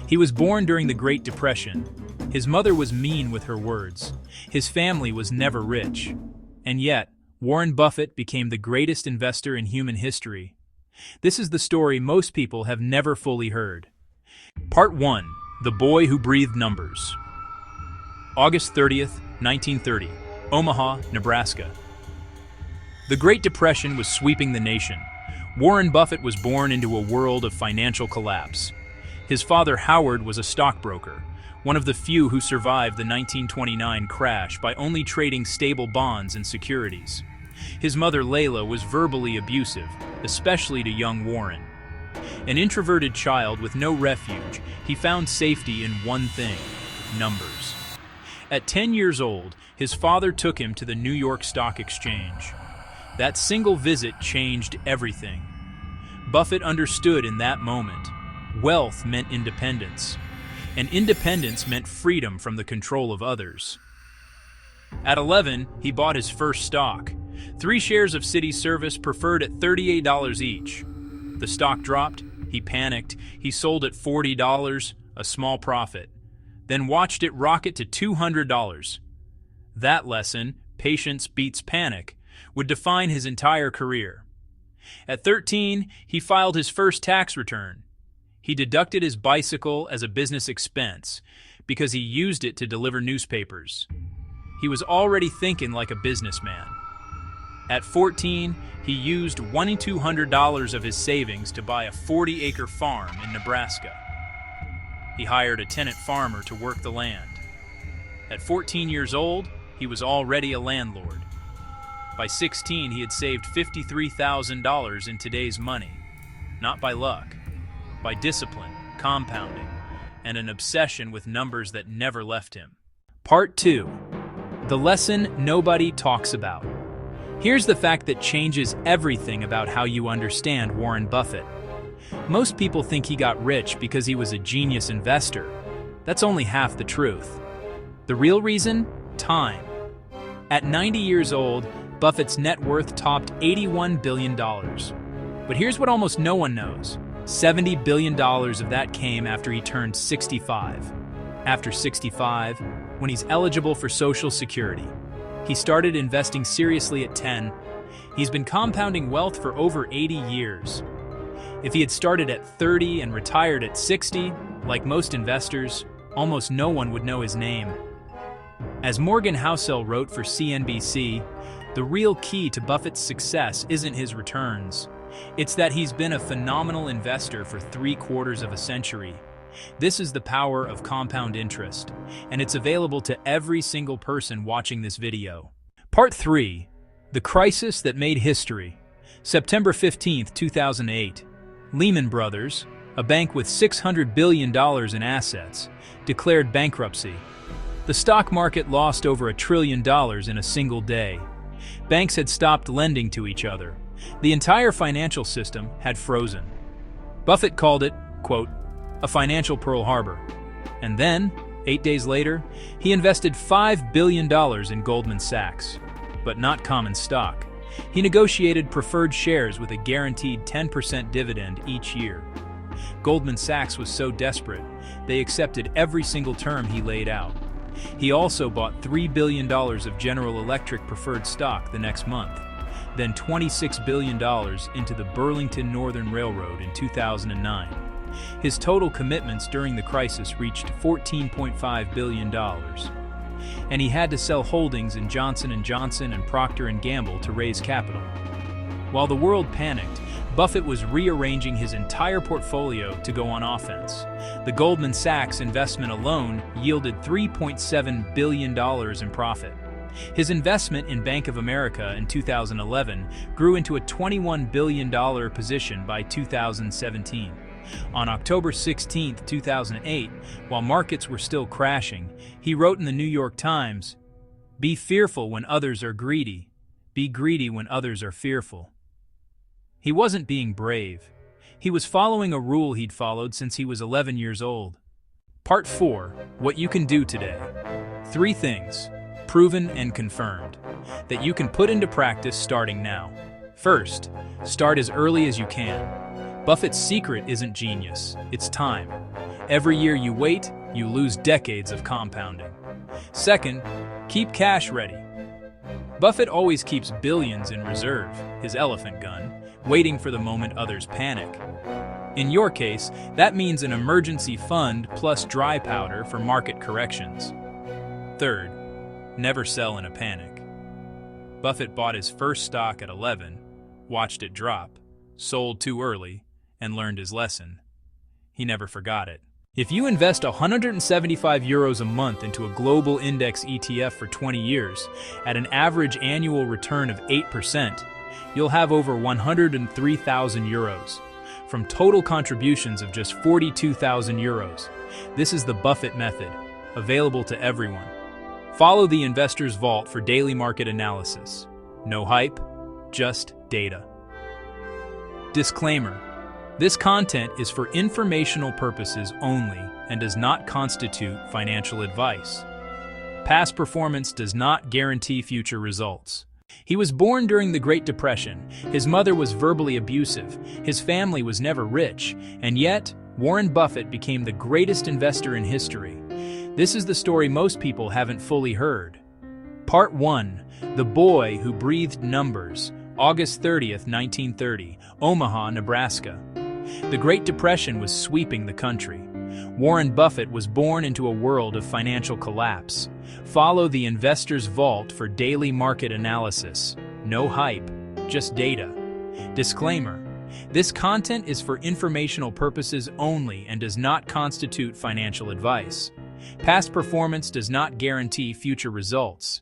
He was born during the Great Depression. His mother was mean with her words. His family was never rich. And yet, Warren Buffett became the greatest investor in human history. This is the story most people have never fully heard. Part 1. The Boy Who Breathed Numbers. August 30th, 1930, Omaha, Nebraska. The Great Depression was sweeping the nation. Warren Buffett was born into a world of financial collapse. His father, Howard, was a stockbroker, one of the few who survived the 1929 crash by only trading stable bonds and securities. His mother, Layla, was verbally abusive, especially to young Warren. An introverted child with no refuge, he found safety in one thing: numbers. At 10 years old, his father took him to the New York Stock Exchange. That single visit changed everything. Buffett understood in that moment, wealth meant independence, and independence meant freedom from the control of others. At 11, he bought his first stock. 3 shares of City Service preferred at $38 each. The stock dropped, he panicked, he sold at $40, a small profit, then watched it rocket to $200. That lesson, patience beats panic, would define his entire career. At 13, he filed his first tax return. He deducted his bicycle as a business expense because he used it to deliver newspapers. He was already thinking like a businessman. At 14, he used $200 of his savings to buy a 40-acre farm in Nebraska. He hired a tenant farmer to work the land. At 14 years old, he was already a landlord. By 16, he had saved $53,000 in today's money. Not by luck, by discipline, compounding, and an obsession with numbers that never left him. Part 2. The lesson nobody talks about. Here's the fact that changes everything about how you understand Warren Buffett. Most people think he got rich because he was a genius investor. That's only half the truth. The real reason? Time. At 90 years old, Buffett's net worth topped $81 billion. But here's what almost no one knows. $70 billion of that came after he turned 65. After 65, when he's eligible for Social Security. He started investing seriously at 10. He's been compounding wealth for over 80 years. If he had started at 30 and retired at 60, like most investors, almost no one would know his name. As Morgan Housel wrote for CNBC, the real key to Buffett's success isn't his returns. It's that he's been a phenomenal investor for 3/4 of a century. This is the power of compound interest, and it's available to every single person watching this video. Part 3. The Crisis That Made History. September 15, 2008. Lehman Brothers, a bank with $600 billion in assets, declared bankruptcy. The stock market lost over $1 trillion in a single day. Banks had stopped lending to each other. The entire financial system had frozen. Buffett called it, quote, a financial Pearl Harbor. And then, 8 days later, he invested $5 billion in Goldman Sachs, but not common stock. He negotiated preferred shares with a guaranteed 10% dividend each year. Goldman Sachs was so desperate, they accepted every single term he laid out. He also bought $3 billion of General Electric preferred stock the next month, then $26 billion into the Burlington Northern Railroad in 2009. His total commitments during the crisis reached $14.5 billion. And he had to sell holdings in Johnson & Johnson and Procter & Gamble to raise capital. While the world panicked, Buffett was rearranging his entire portfolio to go on offense. The Goldman Sachs investment alone yielded $3.7 billion in profit. His investment in Bank of America in 2011 grew into a $21 billion position by 2017. On October 16, 2008, while markets were still crashing, he wrote in the New York Times, "Be fearful when others are greedy. Be greedy when others are fearful." He wasn't being brave. He was following a rule he'd followed since he was 11 years old. Part 4. What you can do today. 3 things, proven and confirmed, that you can put into practice starting now. First, start as early as you can. Buffett's secret isn't genius, it's time. Every year you wait, you lose decades of compounding. Second, keep cash ready. Buffett always keeps billions in reserve, his elephant gun, waiting for the moment others panic. In your case, that means an emergency fund plus dry powder for market corrections. Third, never sell in a panic. Buffett bought his first stock at 11, watched it drop, sold too early, and learned his lesson. He never forgot it. If you invest €175 a month into a global index ETF for 20 years, at an average annual return of 8%, you'll have over €103,000, from total contributions of just €42,000. This is the Buffett method, available to everyone. Follow the Investor's Vault for daily market analysis. No hype, just data. Disclaimer: this content is for informational purposes only and does not constitute financial advice. Past performance does not guarantee future results. He was born during the Great Depression. His mother was verbally abusive. His family was never rich. And yet, Warren Buffett became the greatest investor in history. This is the story most people haven't fully heard. Part 1. The Boy Who Breathed Numbers. August 30th, 1930, Omaha, Nebraska. The Great Depression was sweeping the country. Warren Buffett was born into a world of financial collapse. Follow the Investor's Vault for daily market analysis. No hype, just data. Disclaimer: this content is for informational purposes only and does not constitute financial advice. Past performance does not guarantee future results.